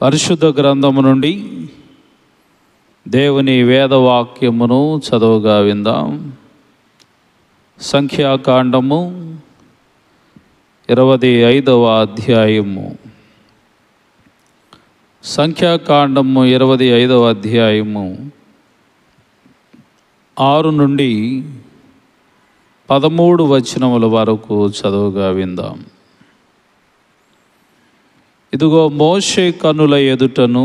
పరిశుద్ధ గ్రంథము నుండి దేవుని వేదవాక్యమును చదువుగా విందాం. సంఖ్యాకాండము 25వ అధ్యాయము. సంఖ్యాకాండము 25వ అధ్యాయము 6 నుండి 13 వచనముల వరకు చదువుగా విందాం. ఇదిగో మోషే కన్నుల ఎదుటను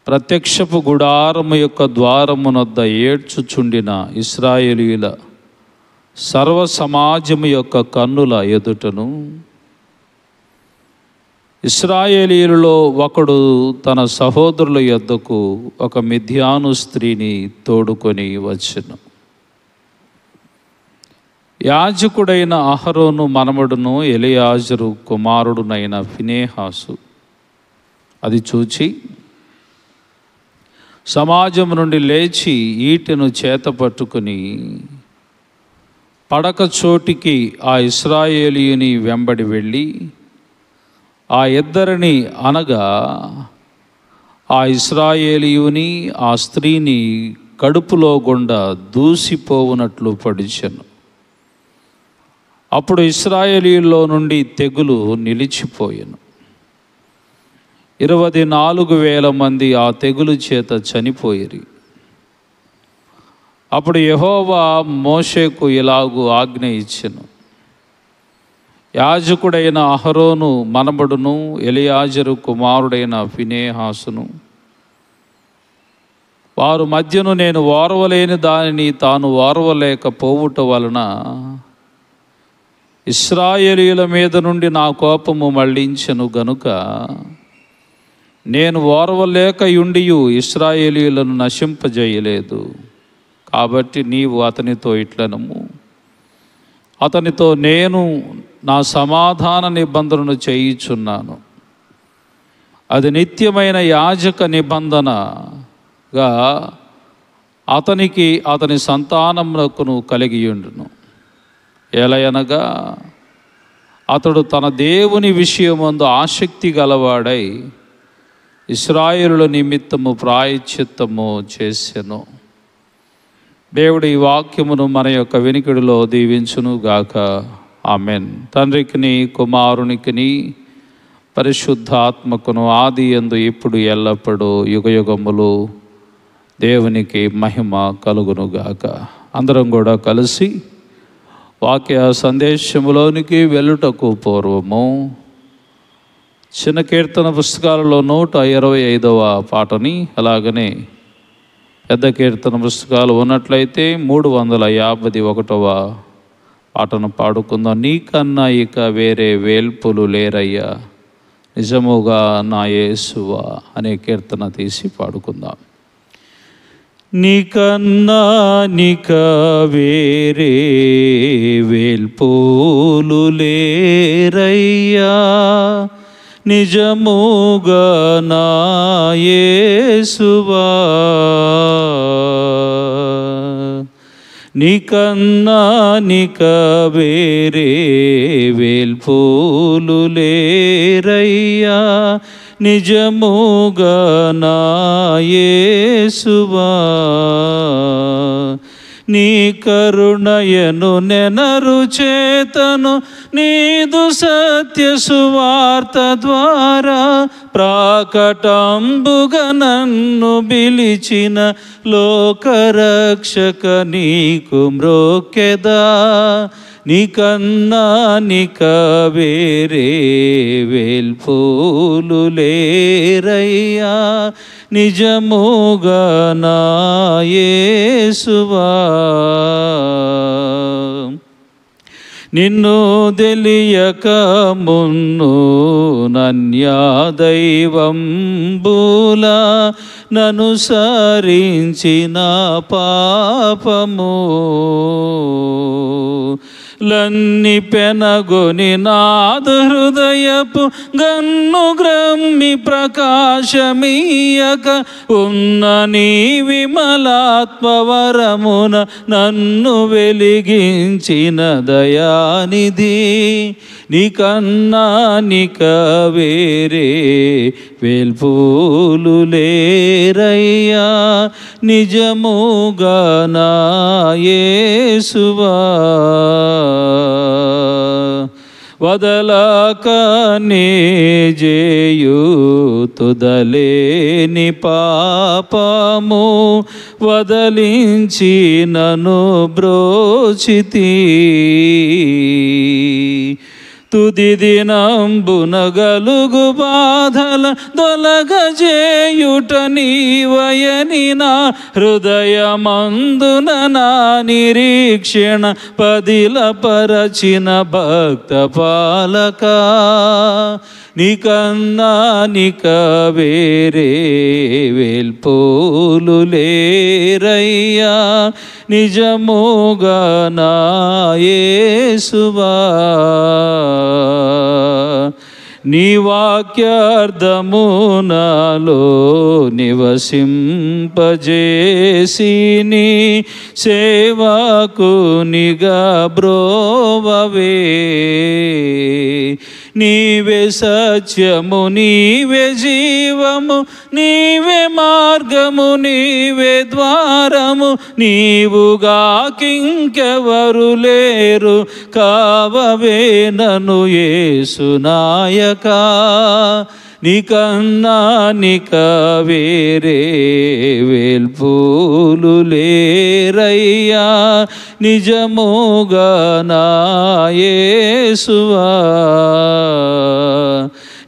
ప్రత్యక్షపు గుడారము యొక్క ద్వారమునొద్ద ఏడ్చుచుండిన ఇశ్రాయేలీయుల సర్వ సమాజము యొక్క కన్నుల ఎదుటను ఇశ్రాయేలీయులలో ఒకడు తన సహోదరుల యొద్దకు ఒక మిద్యాను స్త్రీని తోడుకొని వచ్చెను. యాజకుడైన అహరోను మనమడును ఎలియాజరు కుమారుడునైన ఫినెహాసు అది చూచి సమాజం నుండి లేచి ఈటెను చేత పట్టుకుని పడక చోటికి ఆ ఇశ్రాయేలీయుని వెంబడి వెళ్ళి ఆ ఇద్దరిని అనగా ఆ ఇశ్రాయేలీయుని ఆ స్త్రీని కడుపులో గుండా దూసిపోవునట్లు పడిచెను. అప్పుడు ఇశ్రాయేలీయుల్లో నుండి తెగులు నిలిచిపోయెను. 24,000 మంది ఆ తెగులు చేత చనిపోయిరి. అప్పుడు యెహోవా మోషేకు ఇలాగు ఆజ్ఞ ఇచ్చెను. యాజకుడైన అహరోను మనమడును ఎలియాజరు కుమారుడైన ఫినెహాసును వారు మధ్యను నేను ఓర్వలేని దానిని తాను ఓర్వలేకపోవుట వలన ఇశ్రాయేలీయుల మీద నుండి నా కోపము మళ్లించెను గనుక నేను ఓర్వలేకయుండియు ఇశ్రాయేలీయులను నశింపజేయలేదు. కాబట్టి నీవు అతనితో ఇట్లనము, అతనితో నేను నా సమాధాన నిబంధనను చేయుచున్నాను. అది నిత్యమైన యాజక నిబంధనగా అతనికి అతని సంతానమునకును కలిగియుండును. ఎలయనగా అతడు తన దేవుని విషయమందు ఆసక్తి గలవాడై ఇశ్రాయేలుల నిమిత్తము ప్రాయశ్చిత్తము చేసెను. దేవుడి ఈ వాక్యమును మన యొక్క వినికిడిలో దీవించును గాక. ఆమెన్. తండ్రికిని కుమారునికిని పరిశుద్ధాత్మకును ఆది యందు ఇప్పుడు ఎల్లప్పుడూ యుగయుగములు దేవునికి మహిమ కలుగును గాక. అందరం కూడా కలిసి వాక్య సందేశములోనికి వెళ్ళుటకు పూర్వము చిన్న కీర్తన పుస్తకాలలో 125వ పాటని, అలాగనే పెద్ద కీర్తన పుస్తకాలు ఉన్నట్లయితే 351వ పాటను పాడుకుందాం. నీకన్నా ఇక వేరే వేల్పులు లేరయ్యా నిజముగా నా యేసువా అనే కీర్తన తీసి పాడుకుందాం. నీకన్నా నిక వేరే వేల్పులు లేరయ్యా నిజముగా నా యేసువా, నీకన్నా నిక వేరే వేల్పులు లేరయ్యా నిజముగా నా యేసువా, నీ కరుణయను నెనరు చేతను నీదు సత్య సువార్త ద్వారా ప్రాకటంబుగా నన్ను పిలిచిన లోకరక్షక నీకు మ్రోకెదా, నీకన్నా నిక వేరే వేల్పులు లేరయ్యా నిజముగా నా యేసువా, నిన్ను తెలియక మున్ను నన్యా దైవంబుల నను సరించిన పాపము లన్ని పెనగొని నాదు హృదయపు గన్ను గ్రమ్మి ప్రకాశమీయక ఉన్న నీ విమలాత్మవరమున నన్ను వెలిగించిన దయానిధి నీకన్నా నిక వేరే వేల్పూలు లేరయ్యా నిజముగా నా యేసువా వదలక నే జేయు తుదలేని పాపము వదలించి నన్ను బ్రోచితి తుది దినంబున గలుగు బాధల దొలగజేయుట నీవయని నా హృదయమందున నా నిరీక్షణ పదిలపరచిన భక్త పాలక నీకన్నా నిక వేరే వేల్పూలు లేరయ్యా నిజముగా నా యేసువా నీ వాక్యార్థము నాలో నివసింపజేసి నీ సేవకు నిగా బ్రోవవే నీవే సత్యము నీవే జీవము నీవే మార్గము నీవే ద్వారము నీవుగా కింకెవరు లేరు కావవే నన్ను యేసు నాయకా నీకన్నా నిక వేరే వేల్పూలు లేరయ్యా నిజముగా నా యేసువా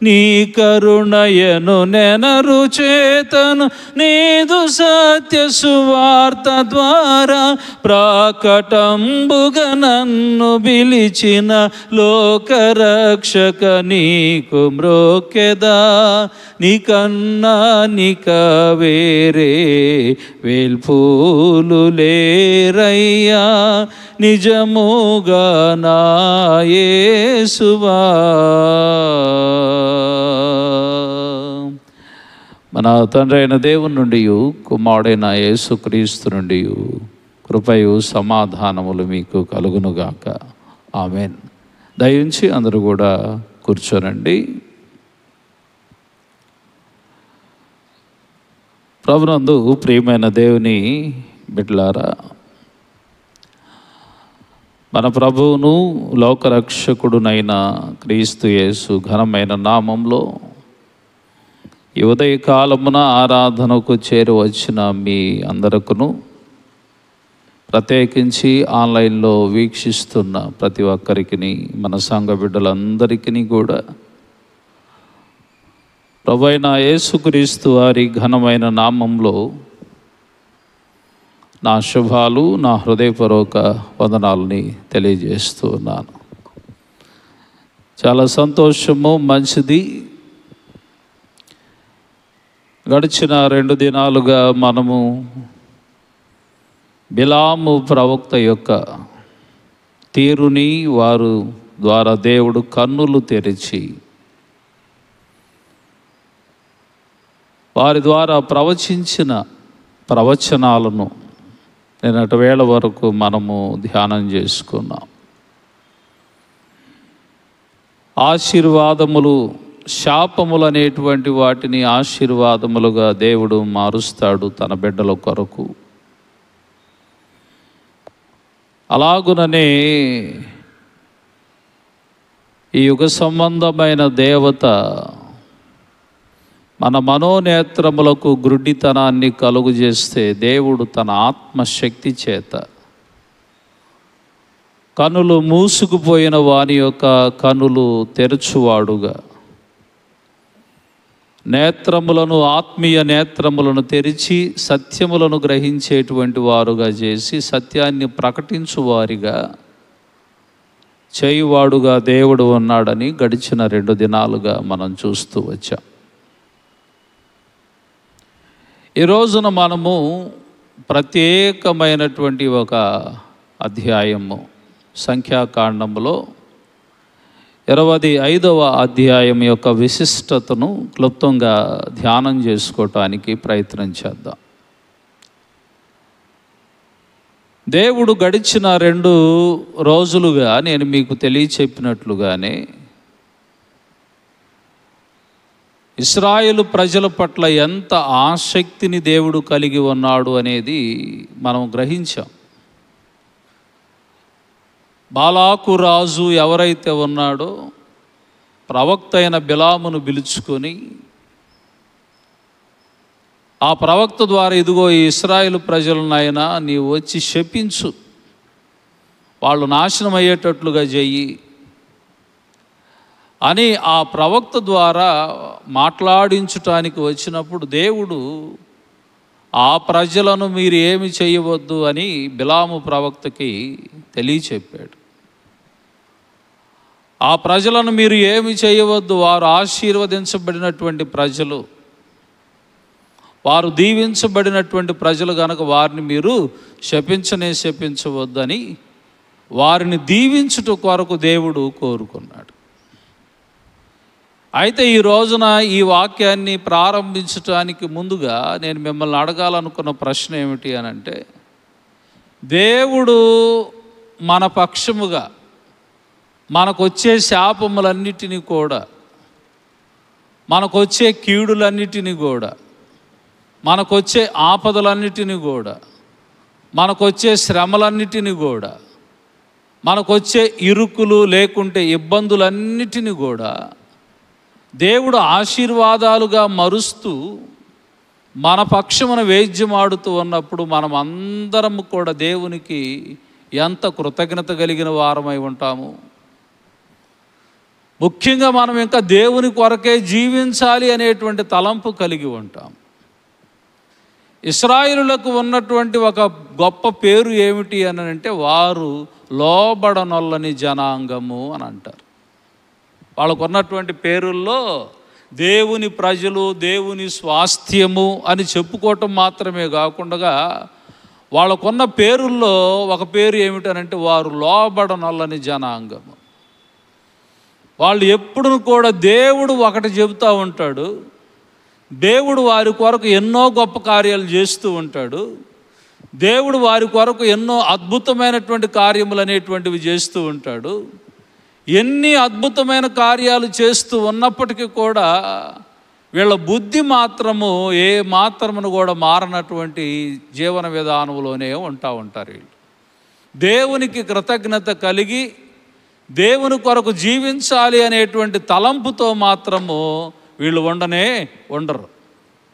నీ కరుణయను నెనరు చేతను నీదు సత్య సువార్త ద్వారా ప్రాకటంబుగా నన్ను పిలిచిన లోకరక్షక నీకు మ్రోకెదా నీకన్నా నిక వేరే వేల్పూలు లేరయ్యా నిజముగా నా యేసువా మన తండ్రి అయిన దేవుని నుండి కుమారుడైన యేసుక్రీస్తు నుండి కృపయు సమాధానములు మీకు కలుగునుగాక ఆమెన్. దయించి అందరూ కూడా కూర్చోనండి. ప్రభునందు ప్రియమైన దేవుని బిడ్డలారా, మన ప్రభువును లోకరక్షకుడునైన క్రీస్తు యేసు ఘనమైన నామంలో ఈ ఉదయకాలమున ఆరాధనకు చేరి వచ్చిన మీ అందరకును, ప్రత్యేకించి ఆన్లైన్లో వీక్షిస్తున్న ప్రతి ఒక్కరికి, మన సంఘ బిడ్డలందరికీ కూడా ప్రభువైన యేసుక్రీస్తు వారి ఘనమైన నామంలో నా శుభాలు, నా హృదయపూర్వక వందనాలని తెలియజేస్తూ ఉన్నాను. చాలా సంతోషము, మంచిది. గడిచిన 2 దినాలుగా మనము బిలాము ప్రవక్త యొక్క తీరుని వారు ద్వారా దేవుడు కన్నులు తెరిచి వారి ద్వారా ప్రవచించిన ప్రవచనాలను నిన్నటి వేళ వరకు మనము ధ్యానం చేసుకున్నాం. ఆశీర్వాదములు, శాపములు అనేటువంటి వాటిని ఆశీర్వాదములుగా దేవుడు మారుస్తాడు తన బిడ్డల కొరకు. అలాగుననే ఈ యుగ సంబంధమైన దేవత మన మనోనేత్రములకు గ్రుడ్డితనాన్ని కలుగు చేస్తే దేవుడు తన ఆత్మశక్తి చేత కనులు మూసుకుపోయిన వాని యొక్క కనులు తెరచువాడుగా, నేత్రములను, ఆత్మీయ నేత్రములను తెరిచి సత్యములను గ్రహించేటువంటి వారుగా చేసి సత్యాన్ని ప్రకటించువారిగా చేయువాడుగా దేవుడు ఉన్నాడని గడిచిన 2 దినాలుగా మనం చూస్తూ వచ్చాం. ఈ రోజున మనము ప్రత్యేకమైనటువంటి ఒక అధ్యాయము సంఖ్యాకాండంలో 25వ అధ్యాయం యొక్క విశిష్టతను క్లుప్తంగా ధ్యానం చేసుకోవటానికి ప్రయత్నం చేద్దాం. దేవుడు గడిచిన 2 రోజులుగా నేను మీకు తెలియచెప్పినట్లుగానే ఇశ్రాయేలు ప్రజల పట్ల ఎంత ఆసక్తిని దేవుడు కలిగి ఉన్నాడు అనేది మనం గ్రహించాం. బాలాకు రాజు ఎవరైతే ఉన్నాడో ప్రవక్త అయిన బిలామును పిలుచుకొని ఆ ప్రవక్త ద్వారా ఇదిగో ఈ ఇశ్రాయేలు ప్రజలనైనా నీవు వచ్చి శపించు, వాళ్ళు నాశనం అయ్యేటట్లుగా చెయ్యి అని ఆ ప్రవక్త ద్వారా మాట్లాడించటానికి వచ్చినప్పుడు దేవుడు ఆ ప్రజలను మీరు ఏమి చేయవద్దు అని బిలాము ప్రవక్తకి తెలియచెప్పాడు. ఆ ప్రజలను మీరు ఏమి చేయవద్దు, వారు ఆశీర్వదించబడినటువంటి ప్రజలు, వారు దీవించబడినటువంటి ప్రజలు కనుక వారిని మీరు శపించవద్దని వారిని దీవించుట కొరకు దేవుడు కోరుకున్నాడు. అయితే ఈ రోజున ఈ వాక్యాన్ని ప్రారంభించటానికి ముందుగా నేను మిమ్మల్ని అడగాలనుకున్న ప్రశ్న ఏమిటి అని అంటే, దేవుడు మన పక్షముగా మనకొచ్చే శాపములన్నిటినీ కూడా, మనకొచ్చే కీడులన్నిటినీ కూడా, మనకొచ్చే ఆపదలన్నిటినీ కూడా, మనకొచ్చే శ్రమలన్నిటినీ కూడా, మనకొచ్చే ఇరుకులు లేకుంటే ఇబ్బందులన్నిటినీ కూడా దేవుడు ఆశీర్వాదాలుగా మరుస్తూ మన పక్షమున వేద్యమాడుతూ ఉన్నప్పుడు మనం అందరం కూడా దేవునికి ఎంత కృతజ్ఞత కలిగిన వారమై ఉంటాము. ముఖ్యంగా మనం ఇంకా దేవుని కొరకే జీవించాలి అనేటువంటి తలంపు కలిగి ఉంటాం. ఇశ్రాయేలులకు ఉన్నటువంటి ఒక గొప్ప పేరు ఏమిటి అని అంటే, వారు లోబడనొల్లని జనాంగము అని అంటారు. వాళ్ళకు ఉన్నటువంటి పేరుల్లో దేవుని ప్రజలు, దేవుని స్వాస్థ్యము అని చెప్పుకోవటం మాత్రమే కాకుండా వాళ్ళకున్న పేరుల్లో ఒక పేరు ఏమిటనంటే వారు లోబడనొల్లని జనాంగము. వాళ్ళు ఎప్పుడు కూడా దేవుడు ఒకటి చెబుతూ ఉంటాడు, దేవుడు వారి కొరకు ఎన్నో గొప్ప కార్యాలు చేస్తూ ఉంటాడు, దేవుడు వారి కొరకు ఎన్నో అద్భుతమైనటువంటి కార్యములు అనేటువంటివి చేస్తూ ఉంటాడు. ఎన్ని అద్భుతమైన కార్యాలు చేస్తూ ఉన్నప్పటికీ కూడా వీళ్ళ బుద్ధి మాత్రము ఏ మాత్రమును కూడా మారనటువంటి జీవన విధానంలోనే ఉంటారు. వీళ్ళు దేవునికి కృతజ్ఞత కలిగి దేవుని కొరకు జీవించాలి అనేటువంటి తలంపుతో మాత్రము వీళ్ళు ఉండరు.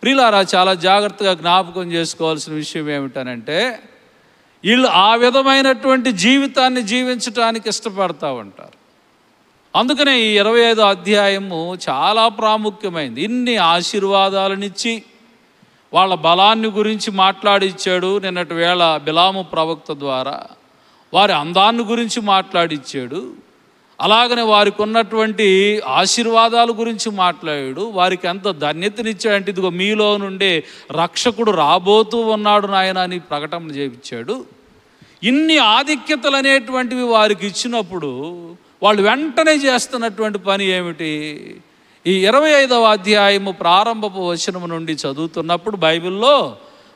ప్రియులారా, చాలా జాగ్రత్తగా జ్ఞాపకం చేసుకోవాల్సిన విషయం ఏమిటనంటే, వీళ్ళు ఆ విధమైనటువంటి జీవితాన్ని జీవించడానికి ఇష్టపడతా ఉంటారు. అందుకనే ఈ 25వ అధ్యాయము చాలా ప్రాముఖ్యమైనది. ఇన్ని ఆశీర్వాదాలనిచ్చి వాళ్ళ బలాన్ని గురించి మాట్లాడిచ్చాడు. నిన్నటి వేళ బిలాము ప్రవక్త ద్వారా వారి అందాన్ని గురించి మాట్లాడిచ్చాడు. అలాగనే వారికి ఉన్నటువంటి ఆశీర్వాదాల గురించి మాట్లాడాడు. వారికి ఎంత ధన్యతనిచ్చాడంటే, ఇదిగో మీలో నుండే రక్షకుడు రాబోతూ ఉన్నాడు నాయన అని ప్రకటన చేయించాడు. ఇన్ని ఆధిక్యతలు అనేటువంటివి వారికి ఇచ్చినప్పుడు వాళ్ళు వెంటనే చేస్తున్నటువంటి పని ఏమిటి? ఈ 25వ అధ్యాయము ప్రారంభపు వచనము నుండి చదువుతున్నప్పుడు బైబిల్లో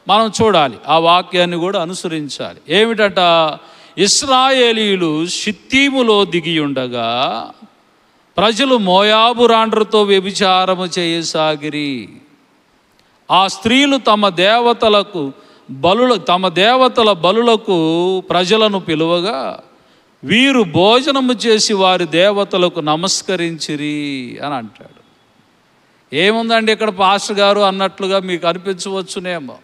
మనం చూడాలి, ఆ వాక్యాన్ని కూడా అనుసరించాలి. ఏమిటట? ఇశ్రాయేలీయులు షిత్తీములో దిగి ఉండగా ప్రజలు మోయాబు రాండ్రతో వ్యభిచారము చేయసాగిరి. ఆ స్త్రీలు తమ దేవతల బలులకు ప్రజలను పిలువగా వీరు భోజనము చేసి వారి దేవతలకు నమస్కరించిరి అని అంటాడు. ఏముందండి ఇక్కడ పాస్టర్ గారు అన్నట్లుగా మీకు అనిపించవచ్చునేమో.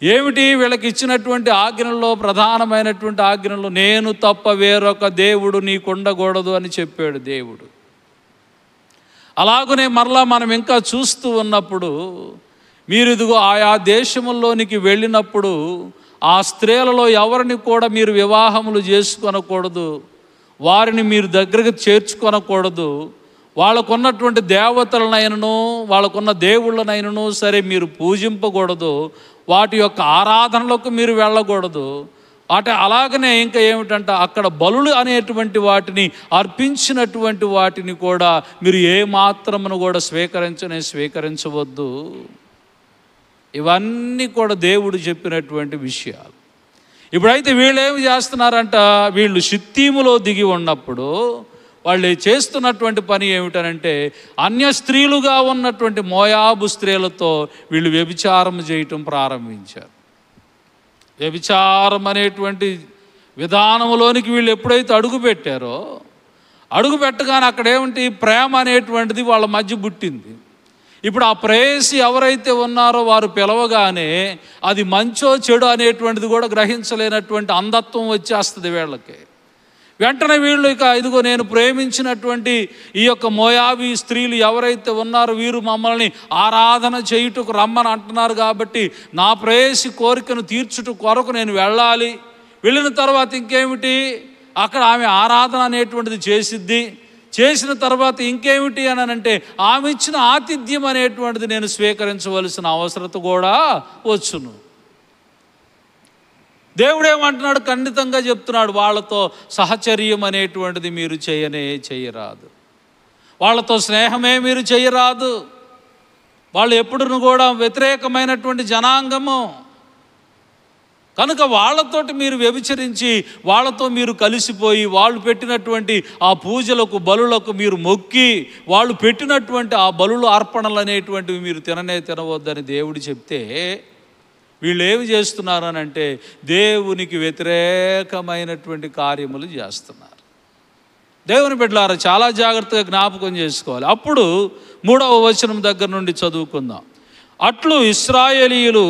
ఏమిటి వీళ్ళకి ఇచ్చినటువంటి ఆజ్ఞల్లో ప్రధానమైనటువంటి ఆజ్ఞలు, నేను తప్ప వేరొక దేవుడు నీకుండకూడదు అని చెప్పాడు దేవుడు. అలాగనే మరలా మనం ఇంకా చూస్తూ ఉన్నప్పుడు, మీరు ఇదిగో ఆయా దేశముల్లోనికి వెళ్ళినప్పుడు ఆ స్త్రీలలో ఎవరిని కూడా మీరు వివాహములు చేసుకొనకూడదు, వారిని మీరు దగ్గరకు చేర్చుకొనకూడదు, వాళ్ళకున్నటువంటి దేవతలనైనను వాళ్ళకున్న దేవుళ్ళనైనను సరే మీరు పూజింపకూడదు, వాటి యొక్క ఆరాధనలకు మీరు వెళ్ళకూడదు. అలాగనే ఇంకా ఏమిటంటే అక్కడ బలులు అనేటువంటి వాటిని అర్పించినటువంటి వాటిని కూడా మీరు ఏ మాత్రమును కూడా స్వీకరించవద్దు. ఇవన్నీ కూడా దేవుడు చెప్పినటువంటి విషయాలు. ఇప్పుడైతే వీళ్ళు ఏమి చేస్తున్నారంట, వీళ్ళు షిత్తీములో దిగి ఉన్నప్పుడు వాళ్ళు చేస్తున్నటువంటి పని ఏమిటనంటే అన్య స్త్రీలుగా ఉన్నటువంటి మోయాబు స్త్రీలతో వీళ్ళు వ్యభిచారం చేయటం ప్రారంభించారు. వ్యభిచారం అనేటువంటి విధానంలోనికి వీళ్ళు ఎప్పుడైతే అడుగు పెట్టగానే అక్కడ ఏమిటి, ప్రేమ అనేటువంటిది వాళ్ళ మధ్య పుట్టింది. ఇప్పుడు ఆ ప్రేయసి ఎవరైతే ఉన్నారో వారు పిలవగానే అది మంచో చెడు అనేటువంటిది కూడా గ్రహించలేనటువంటి అంధత్వం వచ్చేస్తుంది వీళ్ళకి. వెంటనే వీళ్ళు ఇదిగో నేను ప్రేమించినటువంటి ఈ యొక్క మోయాబీ స్త్రీలు ఎవరైతే ఉన్నారో వీరు మమ్మల్ని ఆరాధన చేయుటకు రమ్మని అంటున్నారు కాబట్టి నా ప్రేయసి కోరికను తీర్చుట కొరకు నేను వెళ్ళాలి. వెళ్ళిన తర్వాత ఇంకేమిటి, అక్కడ ఆమె ఆరాధన అనేటువంటిది చేసిన తర్వాత ఇంకేమిటి అని అంటే ఆమె ఇచ్చిన ఆతిథ్యం అనేటువంటిది నేను స్వీకరించవలసిన అవసరత కూడా వచ్చును. దేవుడు ఏమంటున్నాడు, ఖండితంగా చెప్తున్నాడు, వాళ్ళతో సహచర్యం అనేటువంటిది మీరు చేయరాదు, వాళ్ళతో స్నేహమే మీరు చేయరాదు. వాళ్ళు ఎప్పుడును కూడా వ్యతిరేకమైనటువంటి జనాంగము కనుక వాళ్ళతోటి మీరు వ్యభిచరించి వాళ్ళతో మీరు కలిసిపోయి వాళ్ళు పెట్టినటువంటి ఆ పూజలకు బలులకు మీరు మొక్కి వాళ్ళు పెట్టినటువంటి ఆ బలులు అర్పణలు అనేటువంటివి మీరు తినవద్దని దేవుడు చెప్తే వీళ్ళు ఏమి చేస్తున్నారు అని అంటే దేవునికి వ్యతిరేకమైనటువంటి కార్యములు చేస్తున్నారు. దేవుని బిడ్డలారా చాలా జాగ్రత్తగా జ్ఞాపకం చేసుకోవాలి. అప్పుడు 3వ వచనం దగ్గర నుండి చదువుకుందాం. అట్లు ఇశ్రాయేలీయులు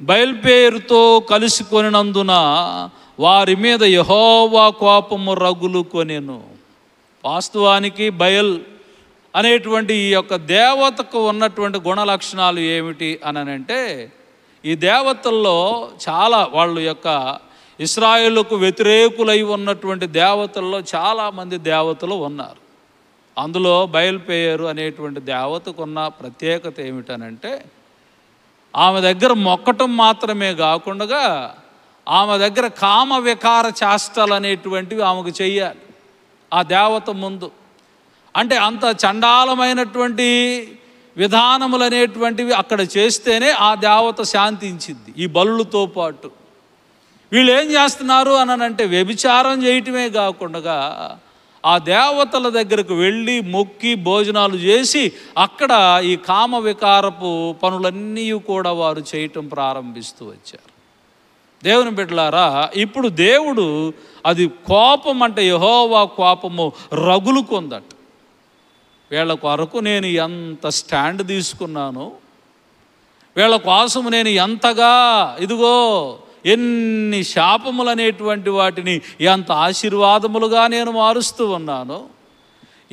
బయల్పేరుతో కలిసికొనినందున వారి మీద యెహోవా కోపము రగులు కొనెను. వాస్తవానికి బయల్ అనేటువంటి ఈ యొక్క దేవతకు ఉన్నటువంటి గుణ లక్షణాలు ఏమిటి అనంటే ఈ దేవతల్లో చాలా వాళ్ళు యొక్క ఇశ్రాయేలుకు వ్యతిరేకులై ఉన్నటువంటి దేవతల్లో చాలామంది దేవతలు ఉన్నారు. అందులో బయల్పేరు అనేటువంటి దేవతకు ఉన్న ప్రత్యేకత ఏమిటనంటే ఆమె దగ్గర మొక్కటం మాత్రమే కాకుండా ఆమె దగ్గర కామ వికార చేష్టలు అనేటువంటివి ఆమెకు చెయ్యాలి ఆ దేవత ముందు. అంటే అంత చండాలమైనటువంటి విధానములు అనేటువంటివి అక్కడ చేస్తేనే ఆ దేవత శాంతించింది. ఈ బలులతో పాటు వీళ్ళు ఏం చేస్తున్నారు అనంటే వ్యభిచారం చేయటమే కాకుండా ఆ దేవతల దగ్గరకు వెళ్ళి మొక్కి భోజనాలు చేసి అక్కడ ఈ కామ వికారపు పనులన్నీ కూడా వారు చేయటం ప్రారంభిస్తూ వచ్చారు. దేవుని బిడ్డలారా, ఇప్పుడు దేవుడు అది కోపం అంటే యెహోవా కోపము రగులు కొందట. వీళ్ళ కొరకు నేను ఎంత స్టాండ్ తీసుకున్నాను, వీళ్ళ కోసం నేను ఎంతగా ఇదిగో ఎన్ని శాపములు అనేటువంటి వాటిని ఎంత ఆశీర్వాదములుగా నేను మారుస్తూ ఉన్నాను,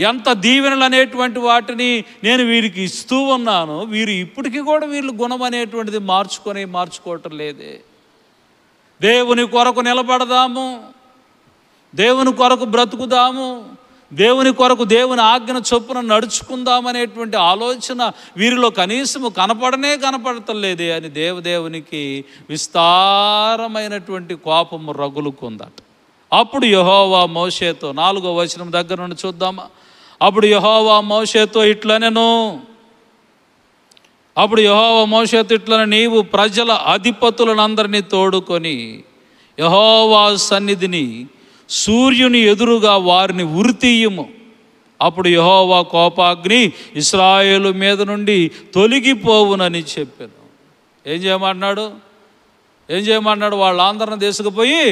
ఎంత దీవెనలు అనేటువంటి వాటిని నేను వీరికి ఇస్తూ ఉన్నాను. వీరు ఇప్పటికీ కూడా వీళ్ళు గుణం అనేటువంటిది మార్చుకోవటం లేదే. దేవుని కొరకు నిలబడదాము, దేవుని కొరకు బ్రతుకుదాము, దేవుని కొరకు దేవుని ఆజ్ఞను చొప్పున నడుచుకుందామనేటువంటి ఆలోచన వీరిలో కనీసము కనపడతలేదే అని దేవునికి విస్తారమైనటువంటి కోపము రగులుకుందట. అప్పుడు యెహోవా మోషేతో 4వ వచనం దగ్గర నుండి చూద్దామా. అప్పుడు యెహోవా మోషేతో ఇట్లనెను, నీవు ప్రజల అధిపతులనందరినీ తోడుకొని యెహోవా సన్నిధిని సూర్యుని ఎదురుగా వారిని ఉరితీయము. అప్పుడు యెహోవా కోపాగ్ని ఇశ్రాయేలు మీద నుండి తొలగిపోవునని చెప్పాను. ఏం చేయమంటున్నాడు? వాళ్ళందరిని తీసుకుపోయి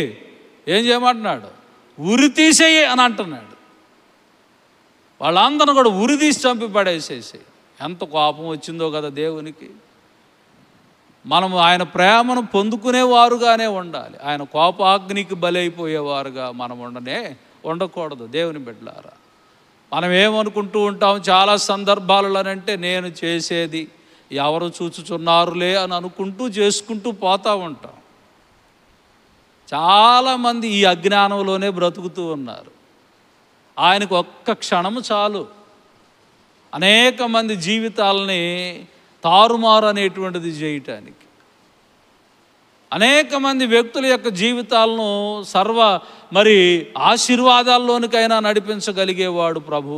ఏం చేయమంటున్నాడు? ఉరి తీసేయి అని అంటున్నాడు. వాళ్ళందరిని కూడా ఉరి తీసి చంపి పడేసేసి. ఎంత కోపం వచ్చిందో కదా దేవునికి. మనము ఆయన ప్రేమను పొందుకునేవారుగానే ఉండాలి, ఆయన కోపాగ్నికి బలైపోయేవారుగా మనం ఉండకూడదు. దేవుని బిడ్డలారా, మనం ఏమనుకుంటూ ఉంటాం చాలా సందర్భాలలోనంటే నేను చేసేది ఎవరు చూచుచున్నారులే అని అనుకుంటూ చేసుకుంటూ పోతూ ఉంటాం. చాలామంది ఈ అజ్ఞానంలోనే బ్రతుకుతూ ఉన్నారు. ఆయనకు ఒక్క క్షణము చాలు, అనేక మంది జీవితాలని తారుమారు అనేటువంటిది చేయటానికి, అనేక మంది వ్యక్తుల యొక్క జీవితాలను మరి ఆశీర్వాదాల్లోనికైనా నడిపించగలిగేవాడు ప్రభు.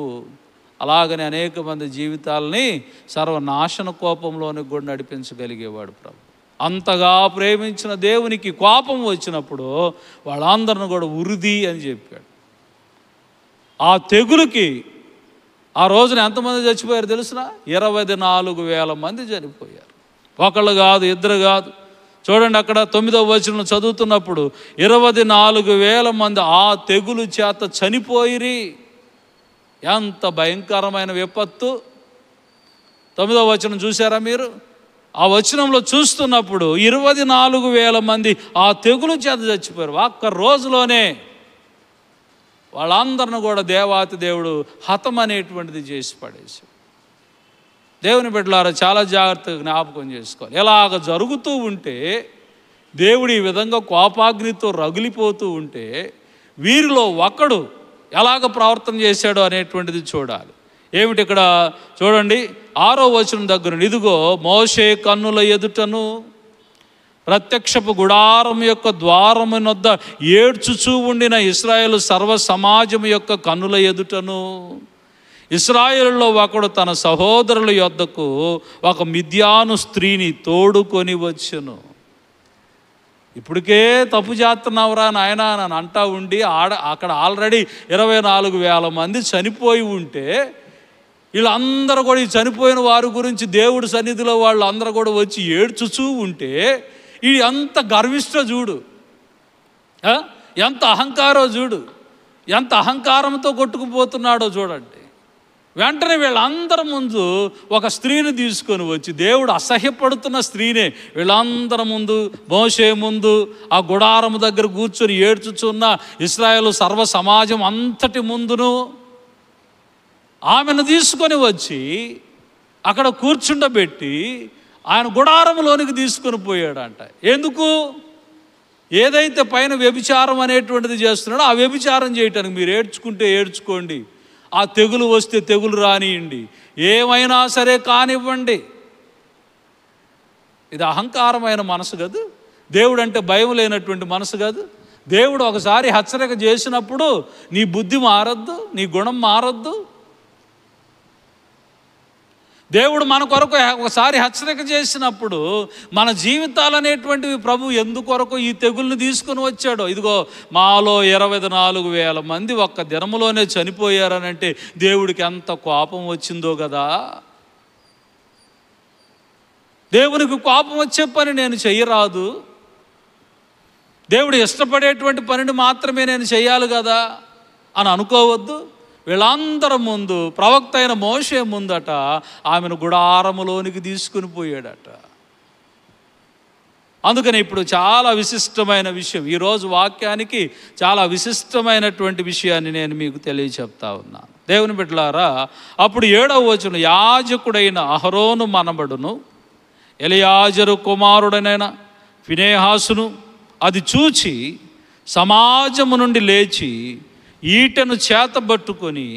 అలాగని అనేక మంది జీవితాలని సర్వనాశన కోపంలోనికి కూడా నడిపించగలిగేవాడు ప్రభు. అంతగా ప్రేమించిన దేవునికి కోపం వచ్చినప్పుడు వాళ్ళందరిని కూడా ఉరిది అని చెప్పాడు. ఆ తెగులుకి ఆ రోజున ఎంతమంది చచ్చిపోయారు తెలుసిన? 24,000 మంది చనిపోయారు. ఒకళ్ళు కాదు, ఇద్దరు కాదు. చూడండి, అక్కడ 9వ వచనం చదువుతున్నప్పుడు 24,000 మంది ఆ తెగులు చేత చనిపోయిరి. ఎంత భయంకరమైన విపత్తు! 9వ వచనం చూసారా మీరు? ఆ వచనంలో చూస్తున్నప్పుడు 24,000 మంది ఆ తెగులు చేత చచ్చిపోయారు. ఒక్క రోజులోనే వాళ్ళందరిని కూడా దేవాతి దేవుడు హతం అనేటువంటిది చేసి పడేశాడు. దేవుని బిడ్డలారా, చాలా జాగ్రత్తగా జ్ఞాపకం చేసుకోవాలి. ఇలాగ జరుగుతూ ఉంటే, దేవుడు ఈ విధంగా కోపాగ్నితో రగిలిపోతూ ఉంటే, వీరిలో ఒకడు ఎలాగ ప్రవర్తన చేశాడో అనేటువంటిది చూడాలి. ఏమిటి ఇక్కడ చూడండి, 6వ వచనం దగ్గర, ఇదిగో మోషే కన్నుల ఎదుటను ప్రత్యక్షపు గుడారం యొక్క ద్వారమునొద్ద ఏడ్చుచూ ఉండిన ఇశ్రాయేలు సర్వ సమాజం యొక్క కన్నుల ఎదుటను ఇశ్రాయేలులో ఒకడు తన సహోదరుల యొద్దకు ఒక మిద్యాను స్త్రీని తోడుకొని వచ్చెను. ఇప్పటికే తప్పు చేస్తున్నావురా నాయనా అని అంటా ఉండి అక్కడ ఆల్రెడీ 24,000 మంది చనిపోయి ఉంటే, వీళ్ళందరూ కూడా ఈ చనిపోయిన వారి గురించి దేవుడి సన్నిధిలో వాళ్ళు అందరూ కూడా వచ్చి ఏడ్చుచూ ఉంటే, ఈ ఎంత గర్విష్ఠ చూడు, ఎంత అహంకారో చూడు, ఎంత అహంకారంతో కొట్టుకుపోతున్నాడో చూడండి. వెంటనే వీళ్ళందరి ముందు ఒక స్త్రీని తీసుకొని వచ్చి, దేవుడు అసహ్యపడుతున్న స్త్రీనే వీళ్ళందరి ముందు, మోషే ముందు ఆ గుడారము దగ్గర కూర్చొని ఏడ్చుచున్న ఇశ్రాయేలు సర్వ సమాజం అంతటి ముందును ఆమెను తీసుకొని వచ్చి అక్కడ కూర్చుండబెట్టి ఆయన గుడారంలోనికి తీసుకొని పోయాడంట. ఎందుకు? ఏదైతే పైన వ్యభిచారం అనేటువంటిది చేస్తున్నాడో ఆ వ్యభిచారం చేయటానికి. మీరు ఏడ్చుకుంటే ఏడ్చుకోండి, ఆ తెగులు వస్తే తెగులు రానియండి, ఏమైనా సరే కానివ్వండి. ఇది అహంకారమైన మనసు కాదు, దేవుడు అంటే భయం లేనటువంటి మనసు కాదు. దేవుడు ఒకసారి హెచ్చరిక చేసినప్పుడు నీ బుద్ధి మారద్దు, నీ గుణం మారద్దు. దేవుడు మన కొరకు ఒకసారి హెచ్చరిక చేసినప్పుడు మన జీవితాలు అనేటువంటివి ప్రభు ఎందుకొరకు ఈ తెగుల్ని తీసుకొని వచ్చాడో. ఇదిగో మాలో 24,000 మంది ఒక్క దినములోనే చనిపోయారనంటే దేవుడికి ఎంత కోపం వచ్చిందో కదా. దేవునికి కోపం వచ్చే పని నేను చెయ్యరాదు, దేవుడు ఇష్టపడేటువంటి పనిని మాత్రమే నేను చెయ్యాలి కదా అని అనుకోవద్దు. వీళ్ళందరి ముందు ప్రవక్త అయిన మోషే ముందట ఆమెను గుడారములోనికి తీసుకుని పోయాడట. అందుకని ఇప్పుడు చాలా విశిష్టమైన విషయం, ఈరోజు వాక్యానికి చాలా విశిష్టమైనటువంటి విషయాన్ని నేను మీకు తెలియచెప్తా ఉన్నాను. దేవుని బిడ్డలారా, అప్పుడు 7వ వచనం, యాజకుడైన అహరోను మనబడును ఎలియాజరు కుమారుడనైన ఫినెహాసును అది చూచి సమాజము నుండి లేచి ఈటెను చేతబట్టుకొని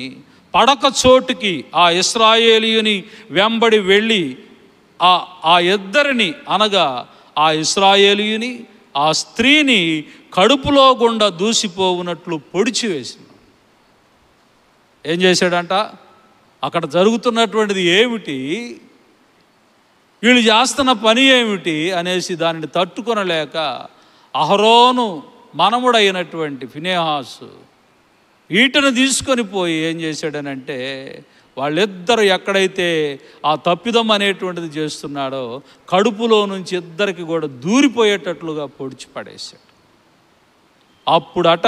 పడక చోటుకి ఆ ఇశ్రాయేలీయుని వెంబడి వెళ్ళి ఆ ఇద్దరిని, అనగా ఆ ఇశ్రాయేలీయుని ఆ స్త్రీని కడుపులో గుండా దూసిపోవునట్లు పొడిచి వేసింది. ఏం చేశాడంట? అక్కడ జరుగుతున్నటువంటిది ఏమిటి, వీళ్ళు చేస్తున్న పని ఏమిటి అనేసి దానిని తట్టుకొనలేక అహరోను మనముడైనటువంటి ఫినెహాసు ఈటను తీసుకొని పోయి ఏం చేశాడనంటే, వాళ్ళిద్దరు ఎక్కడైతే ఆ తప్పిదం అనేటువంటిది చేస్తున్నాడో కడుపులో నుంచి ఇద్దరికి కూడా దూరిపోయేటట్లుగా పొడిచి పడేశాడు. అప్పుడట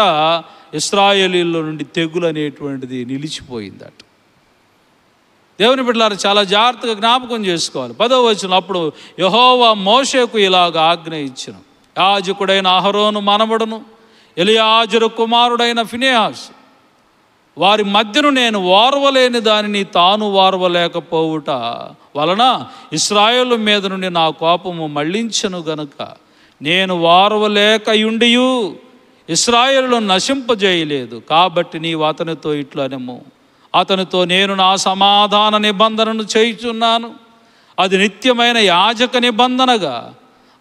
ఇశ్రాయేలీల్లో నుండి తెగులు అనేటువంటిది నిలిచిపోయిందట. దేవుని బిడ్డలారా, చాలా జాగ్రత్తగా జ్ఞాపకం చేసుకోవాలి. 10వ వచనం, అప్పుడు యెహోవా మోషేకు ఇలాగ ఆజ్ఞ ఇచ్చెను, యాజకుడైన అహరోను మనవడును ఎలియాజరు కుమారుడైన ఫినెహాసు వారి మధ్యను నేను ఓర్వలేని దానిని తాను ఓర్వలేకపోవుట వలన ఇశ్రాయేలు మీద నుండి నా కోపము మళ్లించెను గనుక నేను ఓర్వలేకయుండియు ఇశ్రాయేలును నశింపజేయలేదు. కాబట్టి నీవు అతనితో ఇట్లా అనెము, అతనితో నేను నా సమాధాన నిబంధనను చేయుచున్నాను. అది నిత్యమైన యాజక నిబంధనగా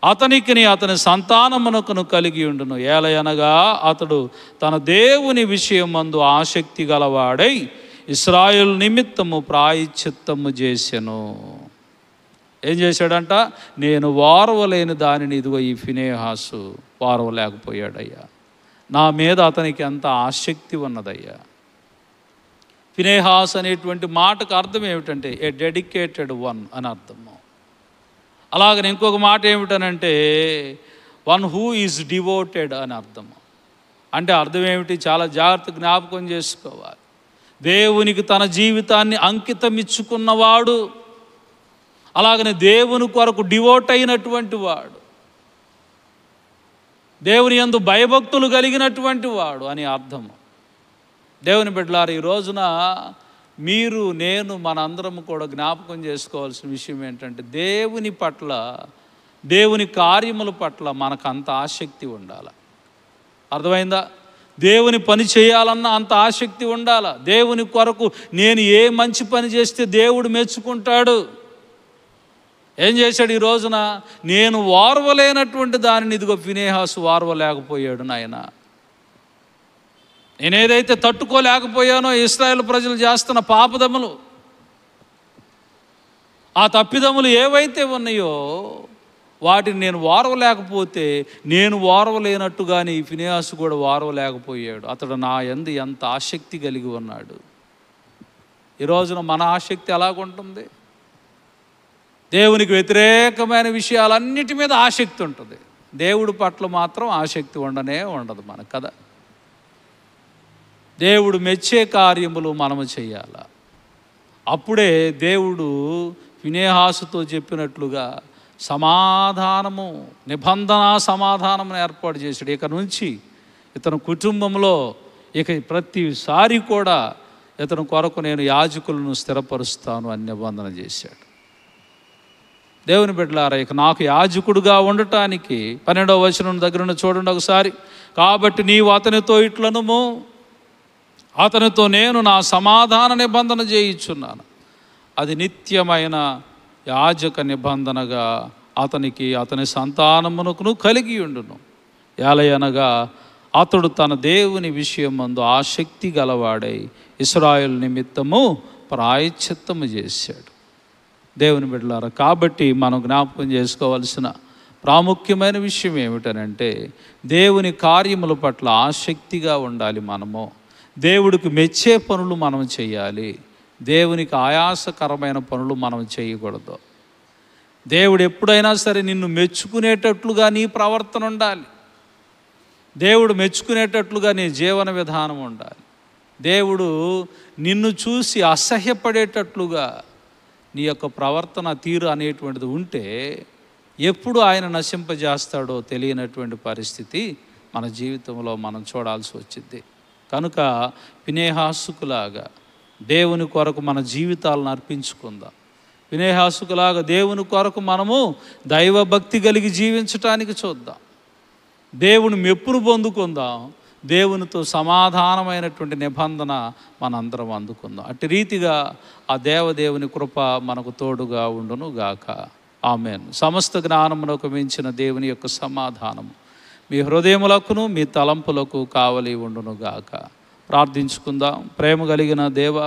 అతనికిని అతని సంతానమునకును కలిగి ఉండును. ఏలయనగా అతడు తన దేవుని విషయమందు ఆసక్తి గలవాడై ఇశ్రాయేలు నిమిత్తము ప్రాయశ్చిత్తము చేసెను. ఏం చేశాడంట? నేను వారవలేని దానిని ఇదిగో ఈ ఫినెహాసు వారవలేకపోయాడయ్యా. నా మీద అతనికి ఎంత ఆసక్తి ఉన్నదయ్యా. ఫినెహాస్ అనేటువంటి మాటకు అర్థం ఏమిటంటే ఏ డెడికేటెడ్ వన్ అని అర్థము. అలాగని ఇంకొక మాట ఏమిటనంటే వన్ హూ ఈజ్ డివోటెడ్ అని అర్థము. అంటే అర్థం ఏమిటి? చాలా జాగ్రత్త జ్ఞాపకం చేసుకోవాలి. దేవునికి తన జీవితాన్ని అంకితం ఇచ్చుకున్నవాడు, అలాగనే దేవుని కొరకు డివోట్ అయినటువంటి వాడు, దేవుని యందు భయభక్తులు కలిగినటువంటి వాడు అని అర్థము. దేవుని బిడ్డలారా, ఈ రోజున మీరు నేను మనందరం కూడా జ్ఞాపకం చేసుకోవాల్సిన విషయం ఏంటంటే దేవుని పట్ల, దేవుని కార్యముల పట్ల మనకు అంత ఆసక్తి ఉండాలి. అర్థమైందా? దేవుని పని చేయాలన్న అంత ఆసక్తి ఉండాలి. దేవుని కొరకు నేను ఏ మంచి పని చేస్తే దేవుడు మెచ్చుకుంటాడు. ఏం చేశాడు ఈ రోజున? నేను వారవలేనటువంటి దానిని ఇదిగో ఫినెహాసు వారవలేకపోయాడు. నాయన, నేనేదైతే తట్టుకోలేకపోయానో ఇశ్రాయేలు ప్రజలు చేస్తున్న పాపదములు, ఆ తప్పిదములు ఏవైతే ఉన్నాయో వాటిని నేను వారవలేకపోతే నేను వారవలేనట్టుగానే ఈ ఫినెహాసు కూడా వారవలేకపోయాడు. అతడు నా యందు ఎంత ఆసక్తి కలిగి ఉన్నాడు. ఈ రోజున మన ఆసక్తి ఎలాగుంటుంది? దేవునికి వ్యతిరేకమైన విషయాలన్నిటి మీద ఆసక్తి ఉంటుంది. దేవుడి పట్ల మాత్రం ఆసక్తి ఉండదు మనకు కదా. దేవుడు మెచ్చే కార్యములు మనము చేయాలి. అప్పుడే దేవుడు ఫినెహాసుతో చెప్పినట్లుగా సమాధానము, నిబంధన సమాధానము ఏర్పాటు చేశాడు. ఇక నుంచి ఇతని కుటుంబంలో ఇక ప్రతిసారి కూడా ఇతని కొరకు నేను యాజకులను స్థిరపరుస్తాను అని నిబంధన చేశాడు. దేవుని బిడ్డలారా, ఇక నాకు యాజకుడుగా ఉండటానికి 12వ వచనం దగ్గర చూడండి ఒకసారి. కాబట్టి నీవు అతనితో ఇట్లనుము, అతనితో నేను నా సమాధాన నిబంధన చేయించున్నాను. అది నిత్యమైన యాజక నిబంధనగా అతనికి అతని సంతానమునకును కలిగి ఉండును. ఏలయనగా అతడు తన దేవుని విషయమందు ఆసక్తి గలవాడై ఇశ్రాయేలు నిమిత్తము ప్రాయశ్చిత్తము చేశాడు. దేవుని బిడ్డలారా, కాబట్టి మనం జ్ఞాపకం చేసుకోవాల్సిన ప్రాముఖ్యమైన విషయం ఏమిటనంటే దేవుని కార్యముల పట్ల ఆసక్తిగా ఉండాలి. మనము దేవుడికి మెచ్చే పనులు మనం చేయాలి. దేవునికి ఆయాసకరమైన పనులు మనం చేయకూడదు. దేవుడు ఎప్పుడైనా సరే నిన్ను మెచ్చుకునేటట్లుగా నీ ప్రవర్తన ఉండాలి. దేవుడు మెచ్చుకునేటట్లుగా నీ జీవన విధానం ఉండాలి. దేవుడు నిన్ను చూసి అసహ్యపడేటట్లుగా నీ యొక్క ప్రవర్తన తీరు అనేటువంటిది ఉంటే ఎప్పుడు ఆయన నశింపజేస్తాడో తెలియనటువంటి పరిస్థితి మన జీవితంలో మనం చూడాల్సి వచ్చింది. కనుక ఫినెహాసుకులాగా దేవుని కొరకు మన జీవితాలను అర్పించుకుందాం. ఫినెహాసుకులాగా దేవుని కొరకు మనము దైవభక్తి కలిగి జీవించటానికి చూద్దాం. దేవుని మెప్పును పొందుకుందాం. దేవునితో సమాధానమైనటువంటి నిబంధన మనందరం అందుకుందాం. అట్టి రీతిగా ఆ దేవదేవుని కృప మనకు తోడుగా ఉండును గాక. ఆమేన్. సమస్త జ్ఞానమునకు మించిన దేవుని యొక్క సమాధానం మీ హృదయములకును మీ తలంపులకు కావలి ఉండును గాక. ప్రార్థించుకుందాం. ప్రేమ కలిగిన దేవా,